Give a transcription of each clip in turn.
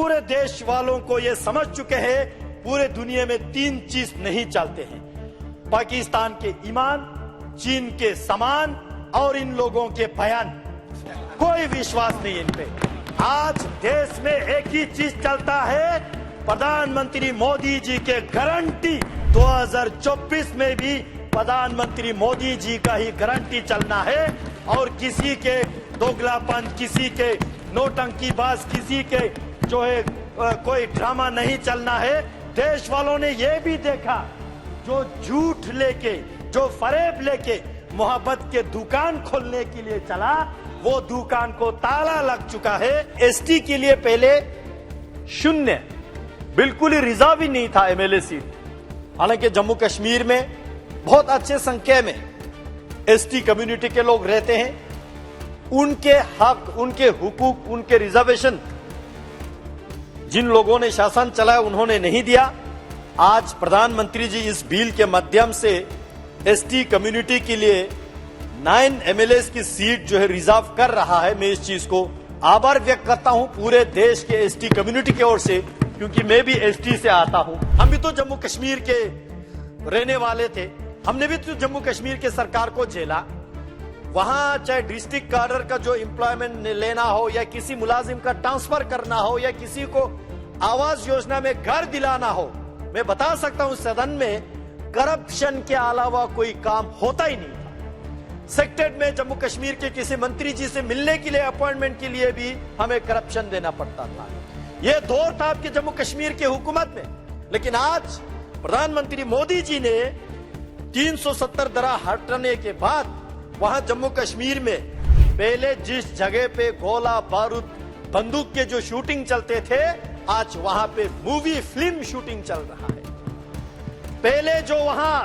पूरे देश वालों को ये समझ चुके हैं, पूरे दुनिया में 3 चीज नहीं चलते हैं, पाकिस्तान के ईमान, चीन के सामान और इन लोगों के बयान। कोई विश्वास नहीं इन पे। आज देश में एक ही चीज चलता है, प्रधानमंत्री मोदी जी के गारंटी। 2024 में भी प्रधानमंत्री मोदी जी का ही गारंटी चलना है और किसी के दोगलापन, किसी के नौटंकीबाज, किसी के जो है कोई ड्रामा नहीं चलना है। देश वालों ने ये भी देखा, जो झूठ लेके, जो फरेब लेके मोहब्बत के दुकान खोलने के लिए चला, वो दुकान को ताला लग चुका है। एसटी के लिए पहले 0, बिल्कुल ही रिजर्व ही नहीं था एमएलए सीट। हालांकि जम्मू कश्मीर में बहुत अच्छे संख्या में एसटी कम्युनिटी के लोग रहते हैं, उनके हक, उनके हुकूक, उनके रिजर्वेशन जिन लोगों ने शासन चलाया उन्होंने नहीं दिया। आज प्रधानमंत्री जी इस बिल के माध्यम से एसटी कम्युनिटी के लिए 9 एमएलए की सीट जो है रिजर्व कर रहा है। मैं इस चीज को आभार व्यक्त करता हूं पूरे देश के एसटी कम्युनिटी की ओर से, क्योंकि मैं भी एसटी से आता हूं। हम भी तो जम्मू कश्मीर के रहने वाले थे, हमने भी तो जम्मू कश्मीर के सरकार को झेला। वहां चाहे डिस्ट्रिक्ट कार्डर का जो एम्प्लॉयमेंट लेना हो, या किसी मुलाजिम का ट्रांसफर करना हो, या किसी को आवास योजना में घर दिलाना हो, मैं बता सकता हूं सदन में करप्शन के अलावा कोई काम होता ही नहीं था। सेक्रेटरीट में जम्मू कश्मीर के किसी मंत्री जी से मिलने के लिए, अपॉइंटमेंट के लिए भी हमें करप्शन देना पड़ता था। यह दौर था आपके जम्मू कश्मीर के हुकूमत में। लेकिन आज प्रधानमंत्री मोदी जी ने 370 धारा हटाने के बाद वहां जम्मू कश्मीर में पहले जिस जगह पे गोला बारूद बंदूक के जो शूटिंग चलते थे, आज वहां पे मूवी फिल्म शूटिंग चल रहा है। पहले जो वहां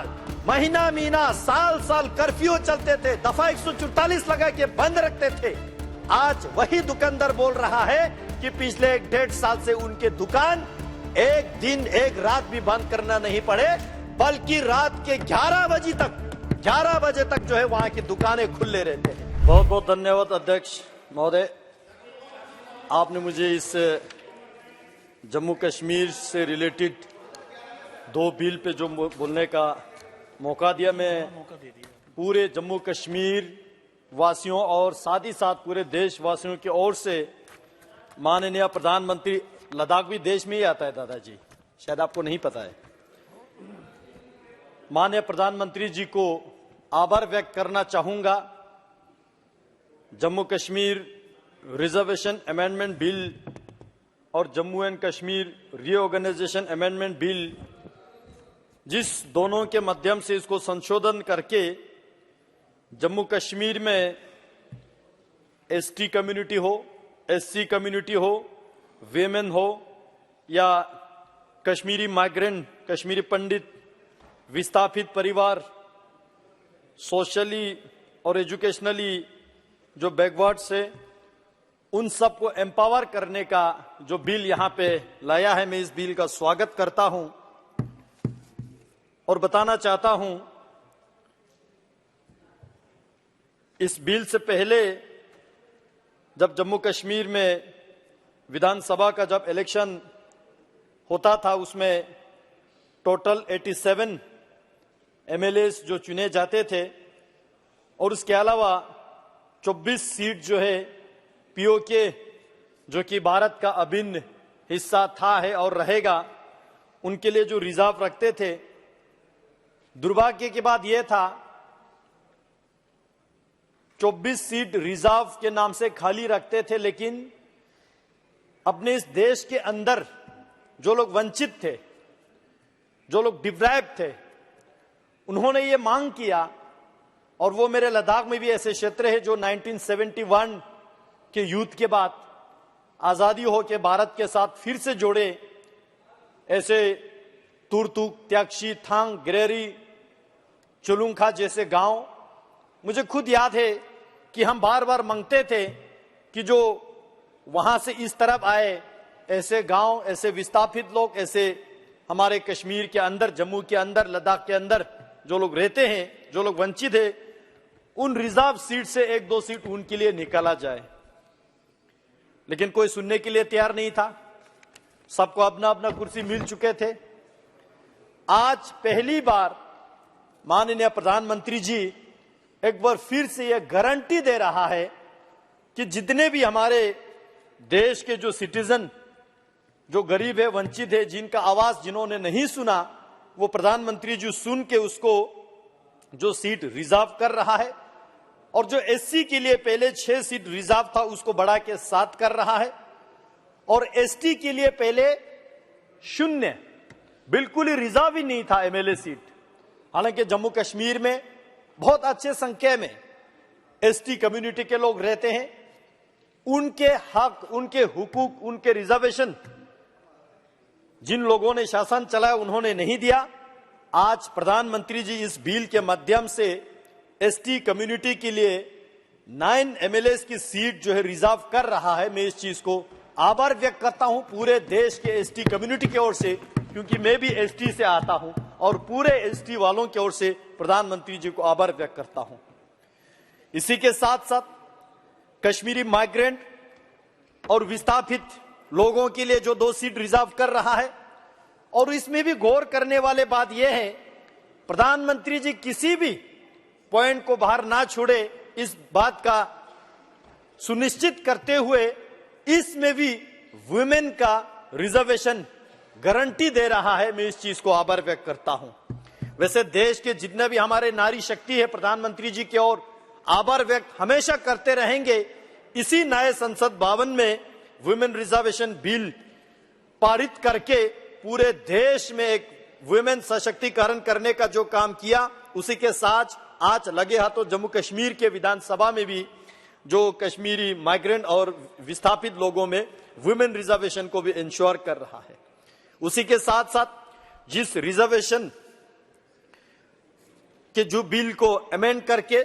महीना साल साल कर्फ्यू चलते थे, दफा 144 लगा के बंद रखते थे, आज वही दुकानदार बोल रहा है कि पिछले 1.5 साल से उनके दुकान एक दिन एक रात भी बंद करना नहीं पड़े, बल्कि रात के 11 बजे तक जो है वहां की दुकानें खुले रहते हैं। बहुत बहुत धन्यवाद अध्यक्ष महोदय, आपने मुझे इस जम्मू कश्मीर से रिलेटेड 2 बिल पे जो बोलने का मौका दिया। मैं पूरे जम्मू कश्मीर वासियों और साथ ही साथ पूरे देशवासियों की ओर से माननीय प्रधानमंत्री, लद्दाख भी देश में ही आता है दादाजी, शायद आपको नहीं पता है, माननीय प्रधानमंत्री जी को आभार व्यक्त करना चाहूंगा। Jammu Kashmir reservation amendment bill और Jammu and Kashmir reorganisation amendment bill, जिस दोनों के माध्यम से इसको संशोधन करके जम्मू कश्मीर में एसटी कम्युनिटी हो, एससी कम्युनिटी हो, वेमेन हो, या कश्मीरी माइग्रेंट, कश्मीरी पंडित, विस्थापित परिवार, सोशली और एजुकेशनली जो बैकवर्ड्स है, उन सबको एम्पावर करने का जो बिल यहां पे लाया है, मैं इस बिल का स्वागत करता हूं और बताना चाहता हूं, इस बिल से पहले जब जम्मू कश्मीर में विधानसभा का जब इलेक्शन होता था, उसमें टोटल 87 एमएलए जो चुने जाते थे और उसके अलावा 24 सीट जो है पीओके, जो कि भारत का अभिन्न हिस्सा था, है और रहेगा, उनके लिए जो रिजर्व रखते थे। दुर्भाग्य की बात यह था 24 सीट रिजर्व के नाम से खाली रखते थे, लेकिन अपने इस देश के अंदर जो लोग वंचित थे, जो लोग डिप्राइव्ड थे, उन्होंने ये मांग किया, और वो मेरे लद्दाख में भी ऐसे क्षेत्र है जो 1971 के युद्ध के बाद आजादी हो के भारत के साथ फिर से जोड़े, ऐसे तुरतुक, त्यागशी, थांग, गिरेरी, चुलुंखा जैसे गांव मुझे खुद याद है कि हम बार बार मांगते थे कि जो वहां से इस तरफ आए, ऐसे गांव, ऐसे विस्थापित लोग, ऐसे हमारे कश्मीर के अंदर, जम्मू के अंदर, लद्दाख के अंदर जो लोग रहते हैं, जो लोग वंचित है, उन रिजर्व सीट से 1-2 सीट उनके लिए निकाला जाए। लेकिन कोई सुनने के लिए तैयार नहीं था। सबको अपना अपना कुर्सी मिल चुके थे। आज पहली बार माननीय प्रधानमंत्री जी एक बार फिर से यह गारंटी दे रहा है कि जितने भी हमारे देश के जो सिटीजन, जो गरीब है, वंचित है, जिनका आवाज जिन्होंने नहीं सुना, वो प्रधानमंत्री जी सुन के उसको जो सीट रिजर्व कर रहा है, और जो एससी के लिए पहले 6 सीट रिजर्व था उसको बढ़ा के 7 कर रहा है, और एसटी के लिए पहले 0 बिल्कुल ही रिजर्व ही नहीं था एमएलए सीट। हालांकि जम्मू कश्मीर में बहुत अच्छे संख्या में एसटी कम्युनिटी के लोग रहते हैं, उनके हक, उनके हुकूक, उनके रिजर्वेशन जिन लोगों ने शासन चलाया उन्होंने नहीं दिया। आज प्रधानमंत्री जी इस बिल के माध्यम से एसटी कम्युनिटी के लिए 9 एमएलए की सीट जो है रिजर्व कर रहा है। मैं इस चीज को आभार व्यक्त करता हूं पूरे देश के एसटी कम्युनिटी की ओर से, क्योंकि मैं भी एसटी से आता हूं, और पूरे एसटी वालों की ओर से प्रधानमंत्री जी को आभार व्यक्त करता हूं। इसी के साथ साथ कश्मीरी माइग्रेंट और विस्थापित लोगों के लिए जो 2 सीट रिजर्व कर रहा है, और इसमें भी गौर करने वाले बात यह है, प्रधानमंत्री जी किसी भी पॉइंट को बाहर ना छोड़े, इस बात का सुनिश्चित करते हुए इसमें भी वुमेन का रिजर्वेशन गारंटी दे रहा है। मैं इस चीज को आभार व्यक्त करता हूं। वैसे देश के जितने भी हमारे नारी शक्ति है, प्रधानमंत्री जी की ओर आभार व्यक्त हमेशा करते रहेंगे। इसी नए संसद भवन में वुमेन रिजर्वेशन बिल पारित करके पूरे देश में एक वुमेन सशक्तिकरण करने का जो काम किया, उसी के साथ आज लगे हाथों जम्मू कश्मीर के विधानसभा में भी जो कश्मीरी माइग्रेंट और विस्थापित लोगों में वुमेन रिजर्वेशन को भी इंश्योर कर रहा है। उसी के साथ साथ जिस रिजर्वेशन के जो बिल को अमेंड करके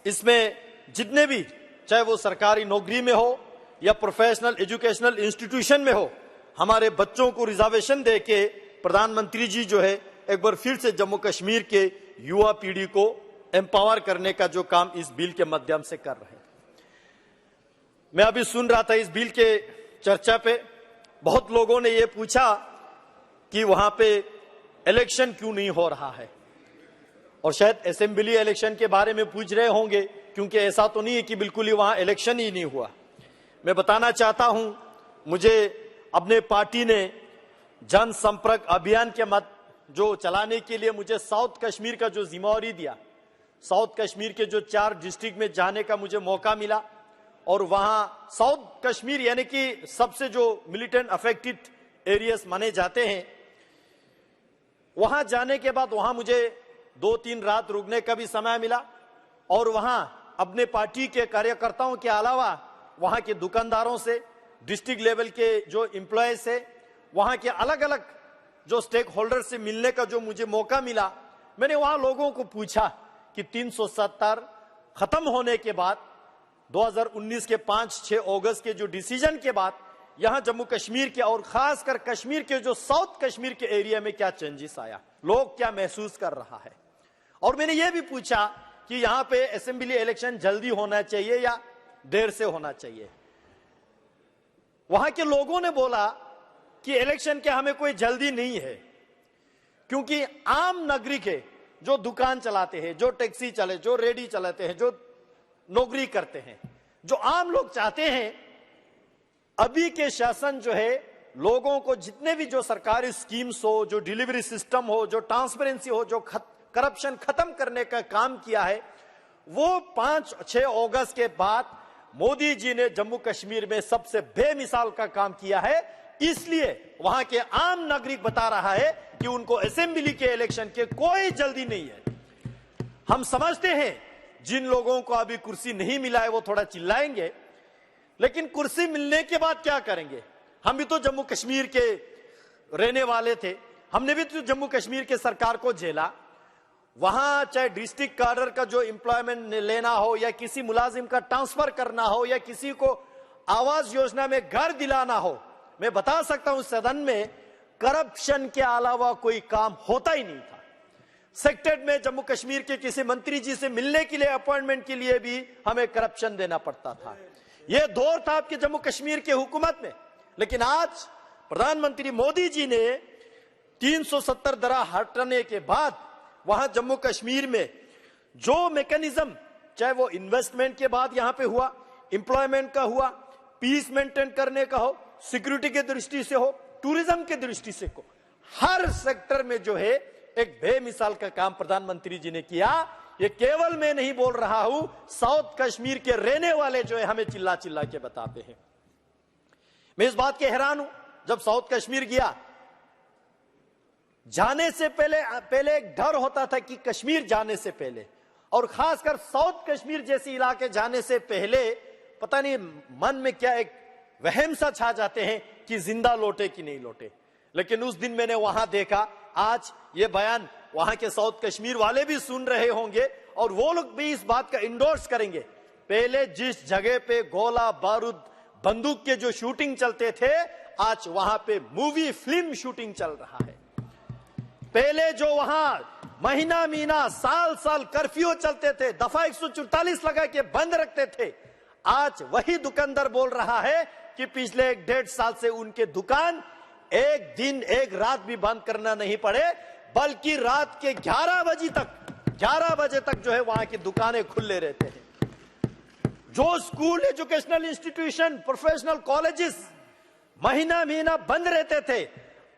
इसमें जितने भी, चाहे वो सरकारी नौकरी में हो या प्रोफेशनल एजुकेशनल इंस्टीट्यूशन में हो, हमारे बच्चों को रिजर्वेशन देके प्रधानमंत्री जी जो है एक बार फिर से जम्मू कश्मीर के युवा पीढ़ी को एम्पावर करने का जो काम इस बिल के माध्यम से कर रहे हैं। मैं अभी सुन रहा था इस बिल के चर्चा पे, बहुत लोगों ने ये पूछा कि वहां पे इलेक्शन क्यों नहीं हो रहा है, और शायद असेंबली इलेक्शन के बारे में पूछ रहे होंगे, क्योंकि ऐसा तो नहीं है कि बिल्कुल ही वहां इलेक्शन ही नहीं हुआ। मैं बताना चाहता हूं, मुझे अपने पार्टी ने जनसंपर्क अभियान के मत जो चलाने के लिए मुझे साउथ कश्मीर का जो जिम्मेवारी दिया, साउथ कश्मीर के जो 4 डिस्ट्रिक्ट में जाने का मुझे मौका मिला, और वहां साउथ कश्मीर यानी कि सबसे जो मिलिटेंट अफेक्टेड एरियाज माने जाते हैं, वहां जाने के बाद वहां मुझे 2-3 रात रुकने का भी समय मिला, और वहां अपने पार्टी के कार्यकर्ताओं के अलावा वहां के दुकानदारों से, डिस्ट्रिक्ट लेवल के जो एम्प्लॉय से, वहां के अलग अलग जो स्टेक होल्डर से मिलने का जो मुझे मौका मिला। मैंने वहां लोगों को पूछा कि 370 खत्म होने के बाद 2019 के 5-6 अगस्त के जो डिसीजन के बाद यहां जम्मू कश्मीर के और खासकर कश्मीर के जो साउथ कश्मीर के एरिया में क्या चेंजेस आया, लोग क्या महसूस कर रहा है। और मैंने ये भी पूछा कि यहां पे असेंबली इलेक्शन जल्दी होना चाहिए या देर से होना चाहिए। वहां के लोगों ने बोला कि इलेक्शन के हमें कोई जल्दी नहीं है, क्योंकि आम नागरिक है जो दुकान चलाते हैं, जो टैक्सी चले, जो रेडी चलाते हैं, जो नौकरी करते हैं, जो आम लोग चाहते हैं अभी के शासन जो है लोगों को जितने भी जो सरकारी स्कीम्स हो, जो डिलीवरी सिस्टम हो, जो ट्रांसपेरेंसी हो, जो करप्शन खत्म करने का काम किया है, वो 5-6 अगस्त के बाद मोदी जी ने जम्मू कश्मीर में सबसे बेमिसाल का काम किया है। इसलिए वहां के आम नागरिक बता रहा है कि उनको असेंबली के इलेक्शन के कोई जल्दी नहीं है। हम समझते हैं जिन लोगों को अभी कुर्सी नहीं मिला है वो थोड़ा चिल्लाएंगे, लेकिन कुर्सी मिलने के बाद क्या करेंगे? हम भी तो जम्मू कश्मीर के रहने वाले थे, हमने भी तो जम्मू कश्मीर के सरकार को झेला। वहां चाहे डिस्ट्रिक्ट कार्डर का जो एम्प्लॉयमेंट लेना हो, या किसी मुलाजिम का ट्रांसफर करना हो, या किसी को आवास योजना में घर दिलाना हो, मैं बता सकता हूं सदन में करप्शन के अलावा कोई काम होता ही नहीं था। सेक्रेटरीट में जम्मू कश्मीर के किसी मंत्री जी से मिलने के लिए, अपॉइंटमेंट के लिए भी हमें करप्शन देना पड़ता था। यह दौर था आपके जम्मू कश्मीर के हुकूमत में। लेकिन आज प्रधानमंत्री मोदी जी ने 370 धारा हटाने के बाद वहां जम्मू कश्मीर में जो मैकेनिज्म, चाहे वो इन्वेस्टमेंट के बाद यहां पे हुआ, एम्प्लॉयमेंट का हुआ, पीस मेंटेन करने का हो, सिक्योरिटी के दृष्टि से हो, टूरिज्म के दृष्टि से हो, हर सेक्टर में जो है एक बेमिसाल का काम प्रधानमंत्री जी ने किया। ये केवल मैं नहीं बोल रहा हूं, साउथ कश्मीर के रहने वाले जो है हमें चिल्ला चिल्ला के बताते हैं। मैं इस बात के हैरान हूं, जब साउथ कश्मीर गया, जाने से पहले एक डर होता था कि कश्मीर जाने से पहले, और खासकर साउथ कश्मीर जैसे इलाके जाने से पहले पता नहीं मन में क्या एक वहम सा छा जाते हैं कि जिंदा लौटे कि नहीं लौटे। लेकिन उस दिन मैंने वहां देखा, आज ये बयान वहां के साउथ कश्मीर वाले भी सुन रहे होंगे और वो लोग भी इस बात का इंडोर्स करेंगे। पहले जिस जगह पे गोला बारूद बंदूक के जो शूटिंग चलते थे, आज वहां पे मूवी फिल्म शूटिंग चल रहा है। पहले जो वहां महीना महीना साल साल कर्फ्यू चलते थे, दफा 144 लगा के बंद रखते थे, आज वही दुकानदार बोल रहा है कि पिछले 1.5 साल से उनके दुकान एक दिन एक रात भी बंद करना नहीं पड़े, बल्कि रात के 11 बजे तक जो है वहां की दुकानें खुले रहते हैं। जो school, educational institution, professional colleges महीना महीना बंद रहते थे,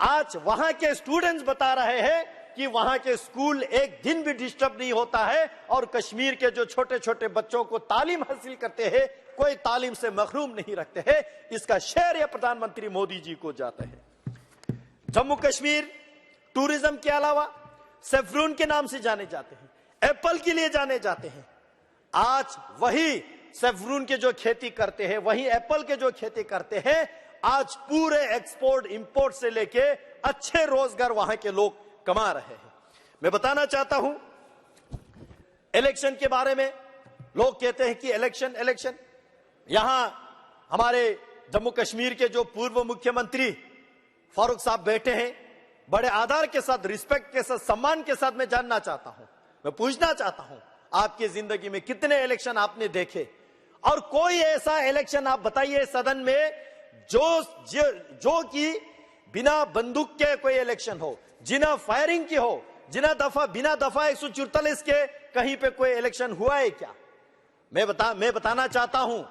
आज वहां के स्टूडेंट्स बता रहे हैं कि वहां के स्कूल एक दिन भी डिस्टर्ब नहीं होता है और कश्मीर के जो छोटे छोटे बच्चों को तालीम हासिल करते हैं, कोई तालीम से महरूम नहीं रखते हैं। इसका श्रेय प्रधानमंत्री मोदी जी को जाता है। जम्मू कश्मीर टूरिज्म के अलावा सेफ्रून के नाम से जाने जाते हैं, एप्पल के लिए जाने जाते हैं। आज वही सेफ्रून के जो खेती करते हैं, वही एप्पल के जो खेती करते हैं, आज पूरे एक्सपोर्ट इंपोर्ट से लेके अच्छे रोजगार वहां के लोग कमा रहे हैं। मैं बताना चाहता हूं, इलेक्शन के बारे में लोग कहते हैं कि इलेक्शन, यहां हमारे जम्मू कश्मीर के जो पूर्व मुख्यमंत्री फारूक साहब बैठे हैं, बड़े आदर के साथ, रिस्पेक्ट के साथ, सम्मान के साथ मैं जानना चाहता हूं, मैं पूछना चाहता हूं, आपकी जिंदगी में कितने इलेक्शन आपने देखे? और कोई ऐसा इलेक्शन आप बताइए सदन में जो कि बिना बंदूक के कोई इलेक्शन हो, जिना फायरिंग की हो, बिना दफा 144 के कहीं पे कोई इलेक्शन हुआ है क्या? मैं बताना चाहता हूं,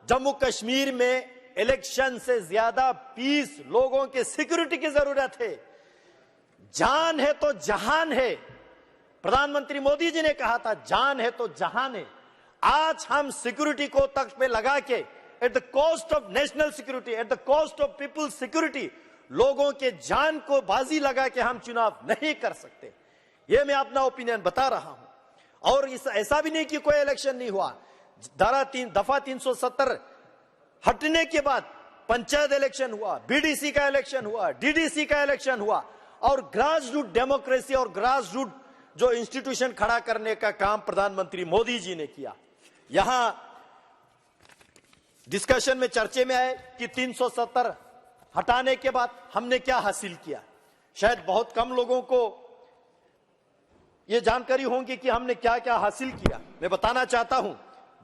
जम्मू कश्मीर में इलेक्शन से ज्यादा पीस, लोगों के सिक्योरिटी की जरूरत है। जान है तो जहान है, प्रधानमंत्री मोदी जी ने कहा था, जान है तो जहान है। आज हम सिक्योरिटी को तख्त पे लगा के, at the cost of national security, at the cost of people security, लोगों के जान को बाजी लगा के हम चुनाव नहीं कर सकते। यह मैं अपना ओपिनियन बता रहा हूं। और ऐसा भी नहीं कि कोई इलेक्शन नहीं हुआ। दफा 370 हटने के बाद पंचायत इलेक्शन हुआ, बीडीसी का इलेक्शन हुआ, डीडीसी का इलेक्शन हुआ, और ग्रास रूट डेमोक्रेसी और ग्रास रूट जो इंस्टीट्यूशन खड़ा करने का काम प्रधानमंत्री मोदी जी ने किया। यहां डिस्कशन में, चर्चे में आए कि 370 हटाने के बाद हमने क्या हासिल किया। शायद बहुत कम लोगों को यह जानकारी होगी कि हमने क्या क्या हासिल किया। मैं बताना चाहता हूं,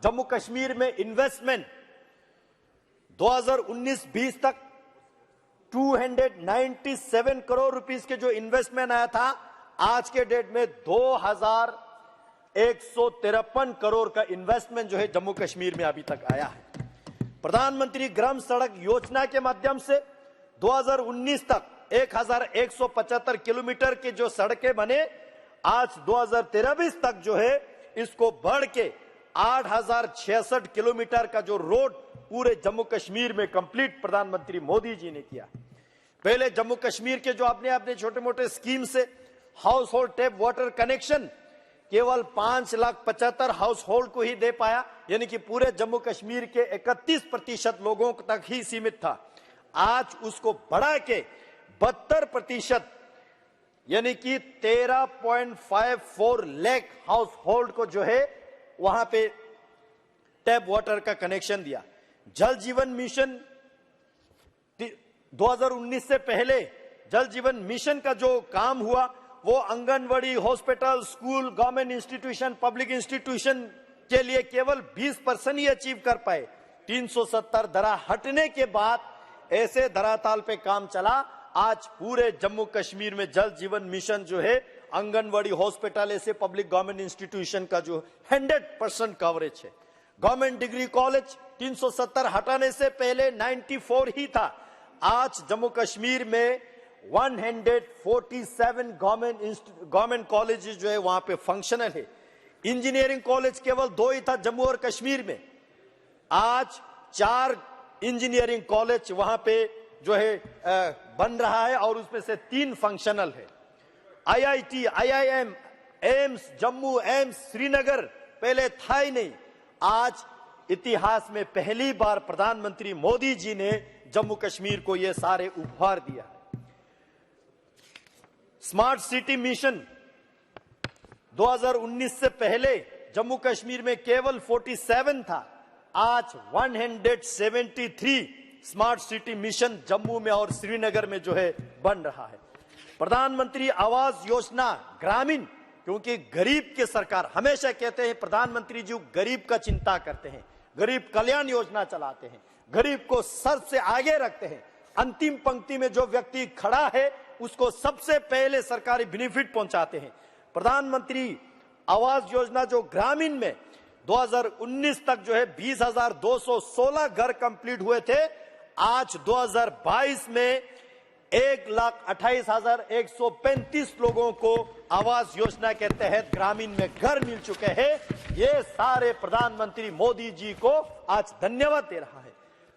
जम्मू कश्मीर में इन्वेस्टमेंट 2019-20 तक 297 करोड़ रुपीस के जो इन्वेस्टमेंट आया था, आज के डेट में 2153 करोड़ का इन्वेस्टमेंट जो है जम्मू कश्मीर में अभी तक आया है। प्रधानमंत्री ग्राम सड़क योजना के माध्यम से 2019 तक 1175 किलोमीटर के जो सड़कें बने, आज 2023 तक जो है इसको बढ़ के 8066 किलोमीटर का जो रोड पूरे जम्मू कश्मीर में कंप्लीट प्रधानमंत्री मोदी जी ने किया। पहले जम्मू कश्मीर के जो अपने छोटे मोटे स्कीम से house hold tap water connection केवल 5,75,000 हाउस होल्ड को ही दे पाया, यानी कि पूरे जम्मू कश्मीर के 31% लोगों तक ही सीमित था। आज उसको बढ़ा के 72%, यानी कि 13.54 लाख हाउस होल्ड को जो है वहां पे टैप वाटर का कनेक्शन दिया। जल जीवन मिशन 2019 से पहले जल जीवन मिशन का जो काम हुआ वो anganwadi, hospital, school, government institution, public institution के लिए केवल 20% ही अचीव कर पाए। 370 धारा हटने के बाद ऐसे धरातल पे काम चला। आज पूरे जम्मू कश्मीर में जल जीवन मिशन जो है, आंगनवाड़ी, हॉस्पिटल, ऐसे पब्लिक गवर्नमेंट इंस्टीट्यूशन का जो 100% कवरेज है। गवर्नमेंट डिग्री कॉलेज 370 हटाने से पहले 94 ही था। आज जम्मू कश्मीर में 147 गवर्नमेंट कॉलेजेस जो है वहां पे फंक्शनल है। इंजीनियरिंग कॉलेज केवल 2 ही था जम्मू और कश्मीर में, आज 4 इंजीनियरिंग कॉलेज वहां पे जो है बन रहा है और उसमें से 3 फंक्शनल है। IIT, IIM, AIIMS Jammu, AIIMS Srinagar पहले था ही नहीं। आज इतिहास में पहली बार प्रधानमंत्री मोदी जी ने जम्मू कश्मीर को ये सारे उपहार दिया। स्मार्ट सिटी मिशन 2019 से पहले जम्मू कश्मीर में केवल 47 था, आज 173 स्मार्ट सिटी मिशन जम्मू में और श्रीनगर में जो है बन रहा है। प्रधानमंत्री आवास योजना ग्रामीण, क्योंकि गरीब की सरकार, हमेशा कहते हैं प्रधानमंत्री जी गरीब का चिंता करते हैं, गरीब कल्याण योजना चलाते हैं, गरीब को सर से आगे रखते हैं। अंतिम पंक्ति में जो व्यक्ति खड़ा है उसको सबसे पहले सरकारी बेनिफिट पहुंचाते हैं। प्रधानमंत्री आवास योजना जो ग्रामीण में 2019 तक जो है 20,216 घर कंप्लीट हुए थे, आज 2022 में 1,28,135 लोगों को आवास योजना के तहत ग्रामीण में घर मिल चुके हैं। ये सारे प्रधानमंत्री मोदी जी को आज धन्यवाद दे रहा है।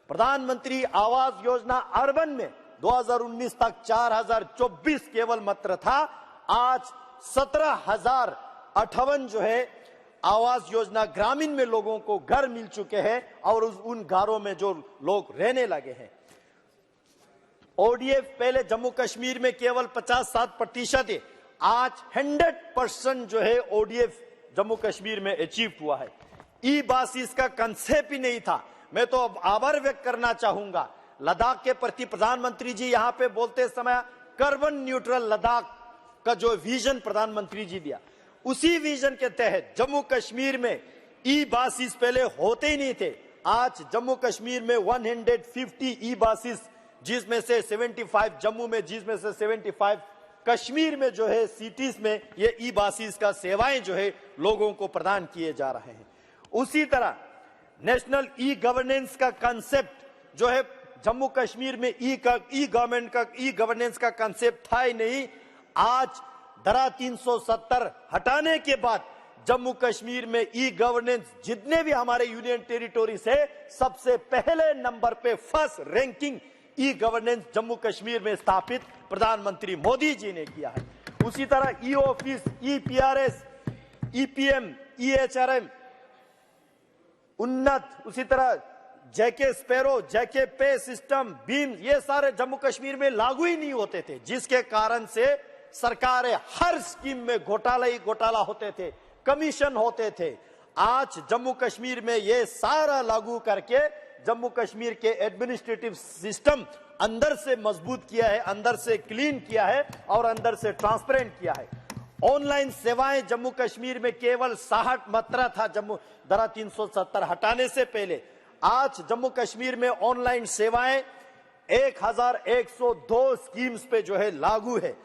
प्रधानमंत्री आवास योजना अर्बन में 2019 तक 4,024 केवल मात्र था, आज 17,058 जो है आवास योजना ग्रामीण में लोगों को घर मिल चुके हैं और उन घरों में जो लोग रहने लगे हैं। ODF पहले जम्मू कश्मीर में केवल 57% है, आज 100% जो है ODF जम्मू कश्मीर में अचीव हुआ है। ई बासिस का कंसेप्ट ही नहीं था। मैं तो अब आभार व्यक्त करना चाहूंगा लद्दाख के प्रति। प्रधानमंत्री जी यहां पे बोलते समय कार्बन न्यूट्रल लद्दाख का जो विजन प्रधानमंत्री जी दिया, उसी विजन के तहत जम्मू कश्मीर में ई बासिस पहले होते ही नहीं थे। आज जम्मू कश्मीर में 150 ई बासिस, जिसमें से 75 जम्मू में, जिसमें से 75 कश्मीर में जो है सिटीज में ये ई बासिस का सेवाएं जो है लोगों को प्रदान किए जा रहे हैं। उसी तरह नेशनल ई गवर्नेंस का कंसेप्ट जो है जम्मू कश्मीर में ई गवर्नेंस का कंसेप्ट था ही नहीं। आज धारा 370 हटाने के बाद जम्मू कश्मीर में ई गवर्नेंस जितने भी हमारे यूनियन टेरिटोरी से सबसे पहले नंबर पे first ranking e governance Jammu Kashmir में स्थापित प्रधानमंत्री मोदी जी ने किया है। उसी तरह ई ऑफिस, ई PRS, EPM, EHRM उन्नत, उसी तरह JK स्पैरो, JK पे सिस्टम, बीम, ये सारे जम्मू कश्मीर में लागू ही नहीं होते थे, जिसके कारण से सरकारें हर स्कीम में घोटाला होते थे, कमीशन होते थे। आज जम्मू कश्मीर में ये सारा लागू करके जम्मू कश्मीर के एडमिनिस्ट्रेटिव सिस्टम अंदर से मजबूत किया है, अंदर से क्लीन किया है और अंदर से ट्रांसपेरेंट किया है। ऑनलाइन सेवाएं जम्मू कश्मीर में केवल 60 मात्रा था जम्मू धारा 370 हटाने से पहले। आज जम्मू कश्मीर में ऑनलाइन सेवाएं 1,102 स्कीम्स पे जो है लागू है।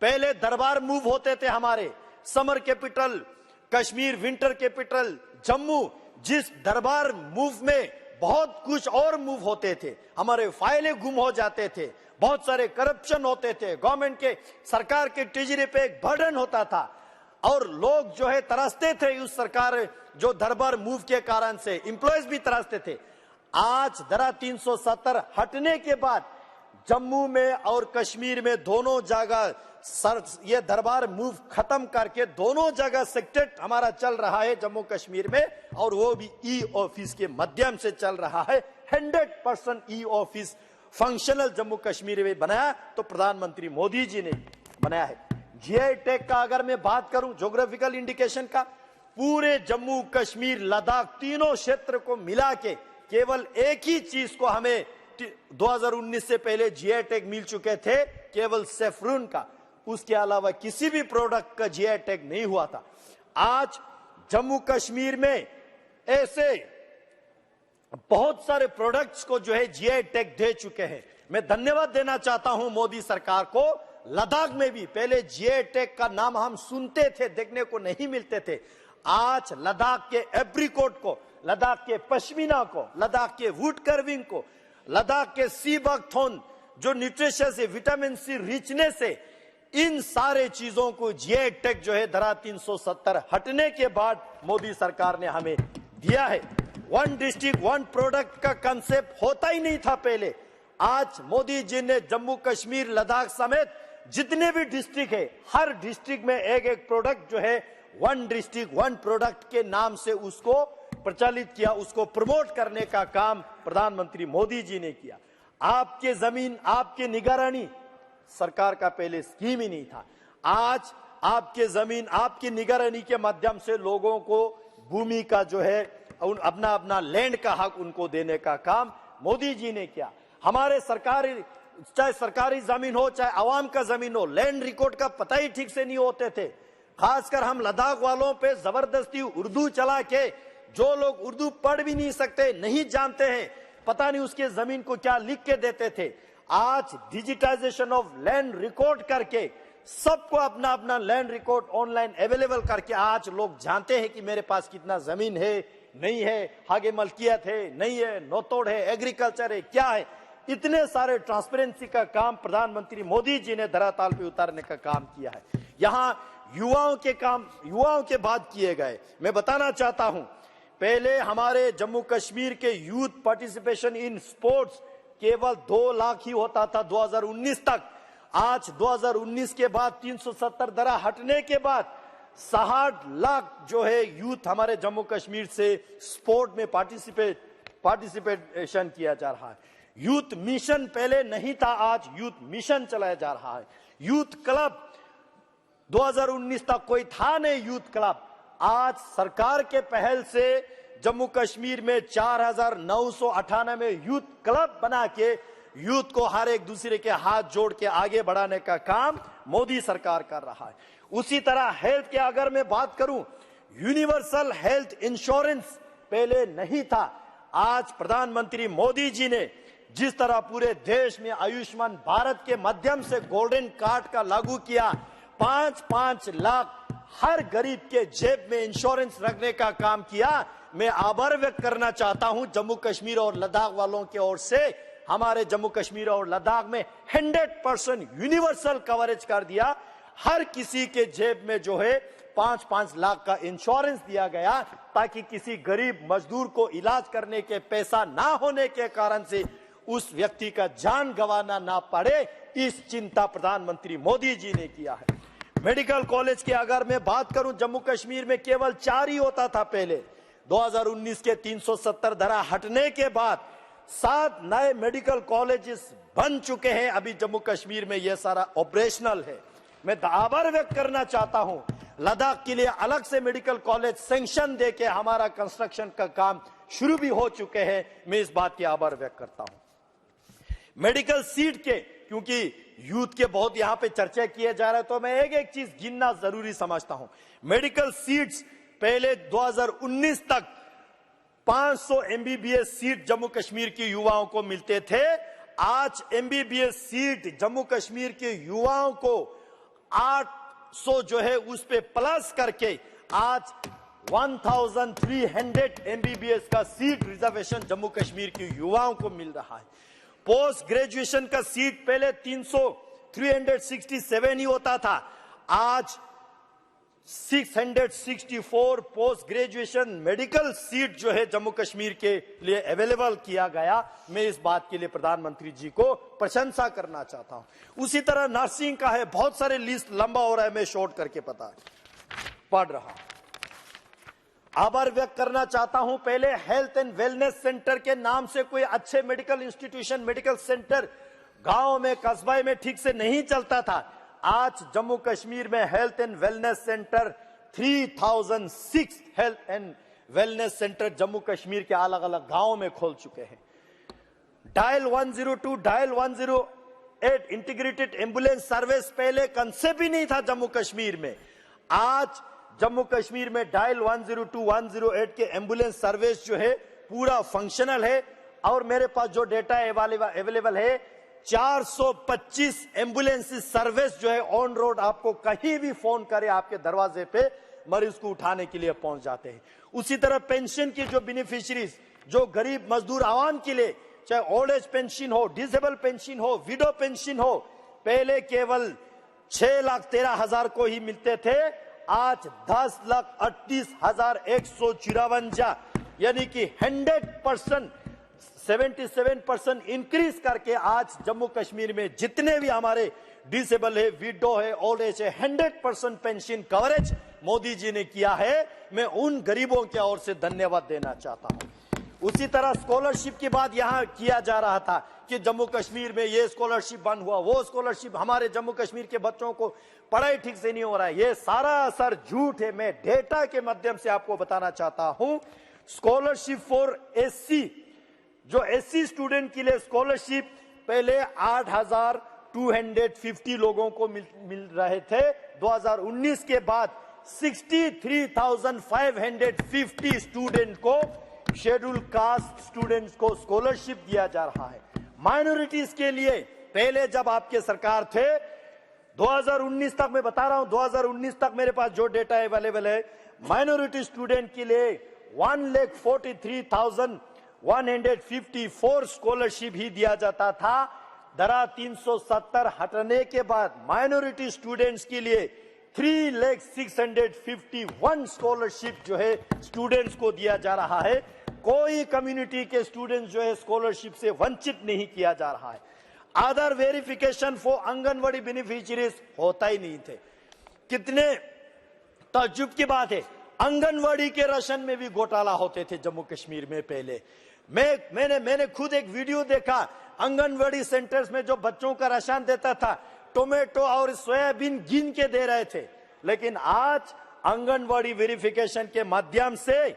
पहले दरबार मूव होते थे हमारे, summer capital Kashmir, winter capital Jammu, जिस दरबार मूव में बहुत कुछ और मूव होते थे, हमारे फाइलें गुम हो जाते थे, बहुत सारे करप्शन होते थे, गवर्नमेंट के सरकार के ट्रेजरी पे एक बर्डन होता था और लोग जो है तरसते थे उस सरकार जो दरबार मूव के कारण से, एम्प्लॉयज भी तरसते थे। आज धारा 370 हटने के बाद जम्मू में और कश्मीर में दोनों जगह ये दरबार मूव खत्म करके दोनों जगह सेक्रेट हमारा चल रहा है जम्मू कश्मीर में, और वो भी ई ऑफिस के माध्यम से चल रहा है। 100% e office functional Jammu Kashmir में बनाया तो प्रधानमंत्री मोदी जी ने बनाया है। GI टैग का अगर मैं बात करूं, ज्योग्राफिकल इंडिकेशन का, पूरे जम्मू कश्मीर लद्दाख तीनों क्षेत्र को मिला के केवल एक ही चीज को हमें 2019 से पहले GI टैग मिल चुके थे, केवल सेफ्रून का। उसके अलावा किसी भी प्रोडक्ट का GI टैग नहीं हुआ था। आज जम्मू कश्मीर में ऐसे बहुत सारे प्रोडक्ट्स को जो है जीआई टैग दे चुके हैं। मैं धन्यवाद देना चाहता हूं मोदी सरकार को। लद्दाख में भी पहले जीआई टैग का नाम हम सुनते थे, देखने को नहीं मिलते थे। आज लद्दाख के एप्रिकॉट को, लद्दाख के पश्मीना को, लद्दाख के वुड कर्विंग को, लद्दाख के सी बकथॉर्न जो न्यूट्रिशियस है, विटामिन सी रिचनेस है, इन सारे चीजों को जीआई टैग जो है धारा 370 हटने के बाद मोदी सरकार ने हमें दिया है। वन डिस्ट्रिक्ट वन प्रोडक्ट का कंसेप्ट होता ही नहीं था पहले। आज मोदी जी ने जम्मू कश्मीर, लद्दाख समेत जितने भी डिस्ट्रिक्ट है, हर डिस्ट्रिक्ट में एक एक प्रोडक्ट जो है वन डिस्ट्रिक्ट वन प्रोडक्ट के नाम से उसको प्रचलित किया, उसको प्रमोट करने का काम प्रधानमंत्री मोदी जी ने किया। आपके जमीन आपके निगरानी सरकार का पहले स्कीम ही नहीं था। आज आपके जमीन आपकी निगरानी के माध्यम से लोगों को भूमि का जो है अपना अपना लैंड का हक उनको देने का काम मोदी जी ने किया। हमारे सरकारी, चाहे सरकारी जमीन हो चाहे आवाम का जमीन हो, लैंड रिकॉर्ड का पता ही ठीक से नहीं होते थे। खासकर हम लद्दाख वालों पे जबरदस्ती उर्दू चला के, जो लोग उर्दू पढ़ भी नहीं सकते, नहीं जानते हैं, पता नहीं उसके जमीन को क्या लिख के देते थे। आज डिजिटाइजेशन ऑफ लैंड रिकॉर्ड करके सबको अपना अपना लैंड रिकॉर्ड ऑनलाइन अवेलेबल करके आज लोग जानते हैं कि मेरे पास कितना जमीन है, नहीं है, आगे मलकियत है, नहीं है, नोतोड़ है, एग्रीकल्चर है, क्या है। इतने सारे ट्रांसपेरेंसी का काम प्रधानमंत्री मोदी जी ने धरातल पे उतारने का काम किया है। यहाँ युवाओं के काम, युवाओं के बात किए गए। मैं बताना चाहता हूं, पहले हमारे जम्मू कश्मीर के यूथ पार्टिसिपेशन इन स्पोर्ट्स केवल 2 लाख ही होता था 2019 तक। आज 2019 के बाद 370 दरा हटने के बाद 60 लाख जो है यूथ हमारे जम्मू कश्मीर से स्पोर्ट में पार्टिसिपेशन किया जा रहा है। यूथ मिशन पहले नहीं था, आज यूथ मिशन चलाया जा रहा है। यूथ क्लब 2019 तक कोई था नहीं यूथ क्लब। आज सरकार के पहल से जम्मू कश्मीर में 4998 यूथ क्लब बना के यूथ को हर एक दूसरे के हाथ जोड़ के आगे बढ़ाने का काम मोदी सरकार कर रहा है। उसी तरह हेल्थ के अगर मैं बात करूं, यूनिवर्सल हेल्थ इंश्योरेंस पहले नहीं था। आज प्रधानमंत्री मोदी जी ने जिस तरह पूरे देश में आयुष्मान भारत के माध्यम से गोल्डन कार्ड का लागू किया, 5-5 लाख हर गरीब के जेब में इंश्योरेंस रखने का काम किया। मैं आभार व्यक्त करना चाहता हूं जम्मू कश्मीर और लद्दाख वालों की ओर से। हमारे जम्मू कश्मीर और लद्दाख में 100% यूनिवर्सल कवरेज कर दिया। हर किसी के जेब में जो है 5-5 लाख का इंश्योरेंस दिया गया, ताकि किसी गरीब मजदूर को इलाज करने के पैसा ना होने के कारण से उस व्यक्ति का जान गंवाना ना पड़े। इस चिंता प्रधानमंत्री मोदी जी ने किया है। मेडिकल कॉलेज की अगर मैं बात करूं, जम्मू कश्मीर में केवल 4 ही होता था पहले। 2019 के 370 धारा हटने के बाद 7 नए मेडिकल कॉलेजेस बन चुके हैं। अभी जम्मू कश्मीर में यह सारा ऑपरेशनल है। मैं आभार व्यक्त करना चाहता हूं, लद्दाख के लिए अलग से मेडिकल कॉलेज सैंक्शन देके हमारा कंस्ट्रक्शन का काम शुरू भी हो चुके हैं। मैं इस बात की आभार व्यक्त करता हूं। मेडिकल सीट के, क्योंकि यूथ के बहुत यहां पे चर्चा किए जा रहे हैं, तो मैं एक एक चीज गिनना जरूरी समझता हूं। मेडिकल सीट्स पहले 2019 तक 500 एमबीबीएस सीट जम्मू कश्मीर के युवाओं को मिलते थे। आज एमबीबीएस सीट जम्मू कश्मीर के युवाओं को 800 जो है उस पे प्लस करके आज 1300 एमबीबीएस का सीट रिजर्वेशन जम्मू कश्मीर के युवाओं को मिल रहा है। पोस्ट ग्रेजुएशन का सीट पहले 367 ही होता था, आज 664 पोस्ट ग्रेजुएशन मेडिकल सीट जो है जम्मू कश्मीर के लिए अवेलेबल किया गया। मैं इस बात के लिए प्रधानमंत्री जी को प्रशंसा करना चाहता हूं। उसी तरह नर्सिंग का है, बहुत सारे लिस्ट लंबा हो रहा है, मैं शॉर्ट करके पढ़ रहा। आभार व्यक्त करना चाहता हूं, पहले हेल्थ एंड वेलनेस सेंटर के नाम से कोई अच्छे मेडिकल इंस्टीट्यूशन, मेडिकल सेंटर गांव में, कस्बे में ठीक से नहीं चलता था। आज जम्मू कश्मीर में health and wellness centre 3006 health and wellness centre Jammu Kashmir के अलग अलग गांवों में खोल चुके हैं। Dial 102, dial 108 integrated ambulance service पहले कंसेप्ट ही नहीं था जम्मू कश्मीर में। आज जम्मू कश्मीर में डायल 102, 108 के एम्बुलेंस सर्विस जो है पूरा फंक्शनल है और मेरे पास जो डेटा अवेलेबल है 425 एम्बुलेंस सर्विस जो है ऑन रोड, आपको कहीं भी फोन करे आपके दरवाजे पे मरीज को उठाने के लिए पहुंच जाते हैं। उसी तरह पेंशन की जो बेनिफिशियरीज, जो गरीब मजदूर आवाम के लिए चाहे ओल्ड एज पेंशन हो, डिसेबल पेंशन हो, विडो पेंशन हो, पहले केवल 6,13,000 को ही मिलते थे, आज 10,38,154 यानी कि 100% 77% इंक्रीज करके आज जम्मू कश्मीर में जितने भी हमारे डिसेबल है, विडो है, ओल्ड एज है, 100% पेंशन कवरेज मोदी जी ने किया है। मैं उन गरीबों की ओर से धन्यवाद देना चाहता हूं। उसी तरह स्कॉलरशिप की बात यहां किया जा रहा था कि जम्मू कश्मीर में ये स्कॉलरशिप बंद हुआ, वो स्कॉलरशिप, हमारे जम्मू कश्मीर के बच्चों को पढ़ाई ठीक से नहीं हो रहा है। ये सारा असर झूठ है। मैं डेटा के माध्यम से आपको बताना चाहता हूं। स्कॉलरशिप फॉर एससी, जो एससी स्टूडेंट के लिए स्कॉलरशिप पहले 8,250 लोगों को मिल रहे थे, 2019 के बाद 63,550 स्टूडेंट को, शेड्यूल कास्ट स्टूडेंट्स को स्कॉलरशिप दिया जा रहा है। माइनॉरिटीज के लिए पहले जब आपके सरकार थे 2019 तक, मैं बता रहा हूं 2019 तक मेरे पास जो डेटा अवेलेबल है, माइनॉरिटी स्टूडेंट के लिए 1,43,154 स्कॉलरशिप ही दिया जाता था। धारा 370 हटने के बाद माइनॉरिटी स्टूडेंट्स के लिए 3,651 स्कॉलरशिप जो है स्टूडेंट्स को दिया जा रहा है। कोई कम्युनिटी के स्टूडेंट्स जो है स्कॉलरशिप से वंचित नहीं किया जा रहा है। आधार वेरिफिकेशन फॉर आंगनवाड़ी बेनिफिशियरीज होता ही नहीं थे। कितने ताज्जुब की बात है, आंगनवाड़ी के राशन में भी घोटाला होते थे जम्मू कश्मीर में। पहले मैंने खुद एक वीडियो देखा, आंगनवाड़ी सेंटर्स में जो बच्चों का राशन देता था, टोमेटो और सोयाबीन गिन के दे रहे थे। लेकिन आज आंगनवाड़ी वेरिफिकेशन के माध्यम से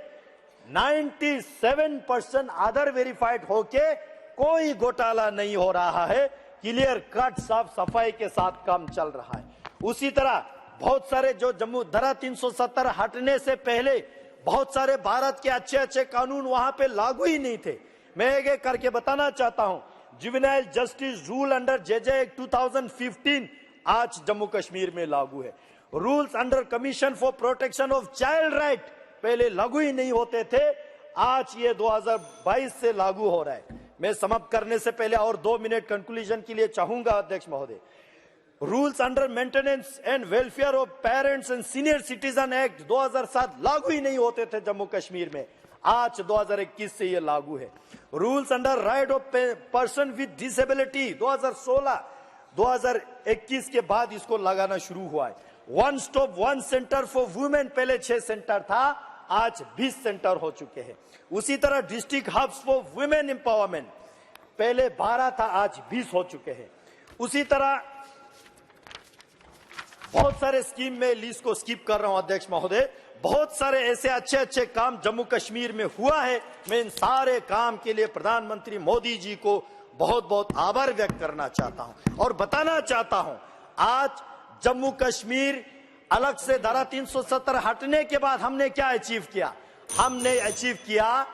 97% आधार वेरीफाइड होके कोई घोटाला नहीं हो रहा है। क्लियर कट साफ सफाई के साथ काम चल रहा है। उसी तरह बहुत सारे जो जम्मू धारा 370 हटने से पहले बहुत सारे भारत के अच्छे अच्छे कानून वहां पे लागू ही नहीं थे। मैं एक करके बताना चाहता हूं। Juvenile justice rule under JJ act 2015 आज जम्मू कश्मीर में लागू है। Rules under commission for protection of child right पहले लागू ही नहीं होते थे, आज ये 2022 से लागू हो रहा है। मैं समाप्त करने से पहले और 2 मिनट कंक्लूजन के लिए चाहूंगा अध्यक्ष महोदय। Rules under maintenance and welfare of parents and senior citizen act 2007 लागू ही नहीं होते थे जम्मू कश्मीर में, आज 2021 से ये लागू है। Rules under right of person with disability 2016, 2021 के बाद इसको लगाना शुरू हुआ है। One stop one centre for women, पहले 6 सेंटर था, आज 20 सेंटर हो चुके हैं। उसी तरह district hubs for women empowerment पहले 12 था, आज 20 हो चुके हैं। उसी तरह बहुत सारे स्कीम में लिस्ट को स्किप कर रहा हूं अध्यक्ष महोदय। बहुत सारे ऐसे अच्छे अच्छे काम जम्मू कश्मीर में हुआ है। मैं इन सारे काम के लिए प्रधानमंत्री मोदी जी को बहुत बहुत आभार व्यक्त करना चाहता हूं और बताना चाहता हूं, आज जम्मू कश्मीर अलग से धारा 370 हटने के बाद हमने क्या अचीव किया? हमने अचीव किया,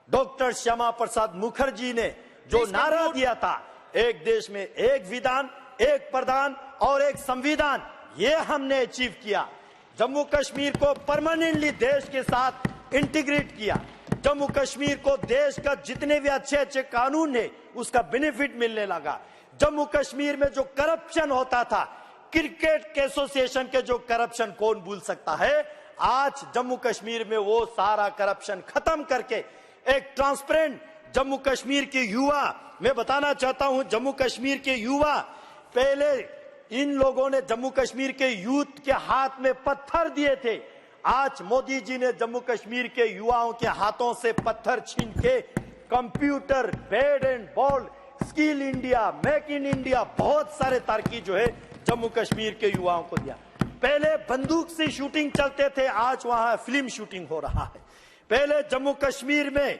डॉक्टर श्यामा प्रसाद मुखर्जी ने जो नारा दिया था, एक देश में एक विधान, एक प्रधान और एक संविधान, ये हमने अचीव किया। जम्मू कश्मीर को परमानेंटली देश के साथ इंटीग्रेट किया। जम्मू कश्मीर को देश का जितने भी अच्छे अच्छे कानून है उसका बेनिफिट मिलने लगा। जम्मू कश्मीर में जो करप्शन होता था, क्रिकेट के एसोसिएशन के जो करप्शन कौन भूल सकता है, आज जम्मू कश्मीर में वो सारा करप्शन खत्म करके एक ट्रांसपेरेंट जम्मू कश्मीर के युवा, मैं बताना चाहता हूं जम्मू कश्मीर के युवा, पहले इन लोगों ने जम्मू कश्मीर के यूथ के हाथ में पत्थर दिए थे, आज मोदी जी ने जम्मू कश्मीर के युवाओं के हाथों से पत्थर छीन के computer, bat and ball, skill India, make in India, बहुत सारे तरक्की जो है जम्मू कश्मीर के युवाओं को दिया। पहले बंदूक से शूटिंग चलते थे, आज वहां फिल्म शूटिंग हो रहा है। पहले जम्मू कश्मीर में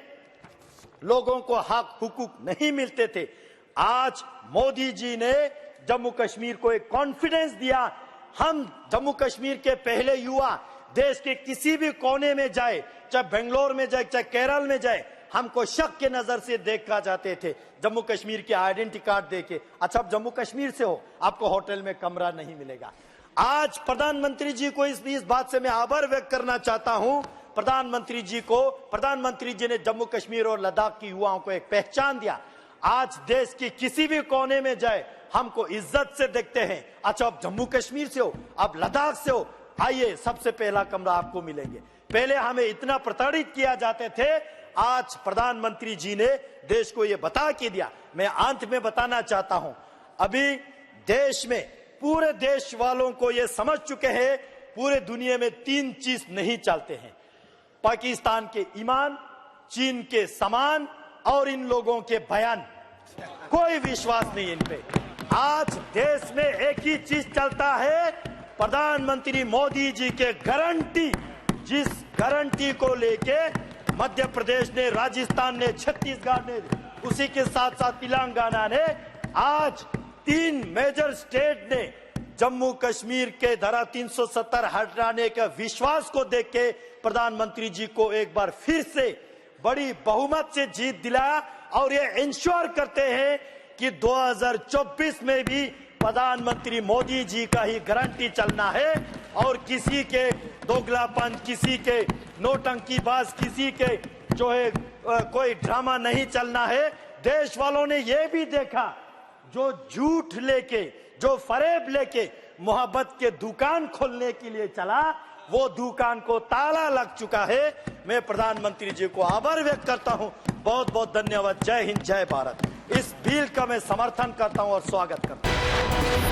लोगों को हक हुकूक नहीं मिलते थे, आज मोदी जी ने जम्मू कश्मीर को एक कॉन्फिडेंस दिया। हम जम्मू कश्मीर के पहले युवा देश के किसी भी कोने में जाए, चाहे बेंगलोर में जाए, चाहे केरल में जाए, हमको शक के नजर से देखा जाते थे जम्मू कश्मीर के आइडेंटिटी कार्ड देके। अच्छा, आप जम्मू कश्मीर से हो, आपको होटल में कमरा नहीं मिलेगा। आज प्रधानमंत्री जी को इस बात से मैं आभार व्यक्त करना चाहता हूं। प्रधानमंत्री जी ने जम्मू कश्मीर और लद्दाख की युवाओं को एक पहचान दिया। आज देश के किसी भी कोने में जाए, हमको इज्जत से देखते हैं। अच्छा, आप जम्मू कश्मीर से हो, आप लद्दाख से हो, आइए, सबसे पहला कमरा आपको मिलेंगे। पहले हमें इतना प्रताड़ित किया जाते थे, आज प्रधानमंत्री जी ने देश को यह बता के दिया। मैं अंत में बताना चाहता हूं, अभी देश में पूरे देश वालों को यह समझ चुके हैं, पूरे दुनिया में 3 चीज नहीं चलते हैं: पाकिस्तान के ईमान, चीन के सामान और इन लोगों के बयान। कोई विश्वास नहीं इन पे। आज देश में एक ही चीज चलता है, प्रधानमंत्री मोदी जी के गारंटी, जिस गारंटी को लेके मध्य प्रदेश ने, राजस्थान ने, छत्तीसगढ़ ने, उसी के साथ साथ तेलंगाना ने, आज 3 मेजर स्टेट ने जम्मू कश्मीर के धारा 370 हटाने का विश्वास को देख के प्रधानमंत्री जी को एक बार फिर से बड़ी बहुमत से जीत दिलाया। और ये इंश्योर करते हैं कि 2024 में भी प्रधानमंत्री मोदी जी का ही गारंटी चलना है और किसी के दोगलापन, किसी के नौटंकीबाज, किसी के जो है कोई ड्रामा नहीं चलना है। देश वालों ने यह भी देखा, जो झूठ लेके, जो फरेब लेके मोहब्बत के दुकान खोलने के लिए चला, वो दुकान को ताला लग चुका है। मैं प्रधानमंत्री जी को आभार व्यक्त करता हूं। बहुत बहुत धन्यवाद। जय हिंद, जय भारत। इस बिल का मैं समर्थन करता हूं और स्वागत करता हूं।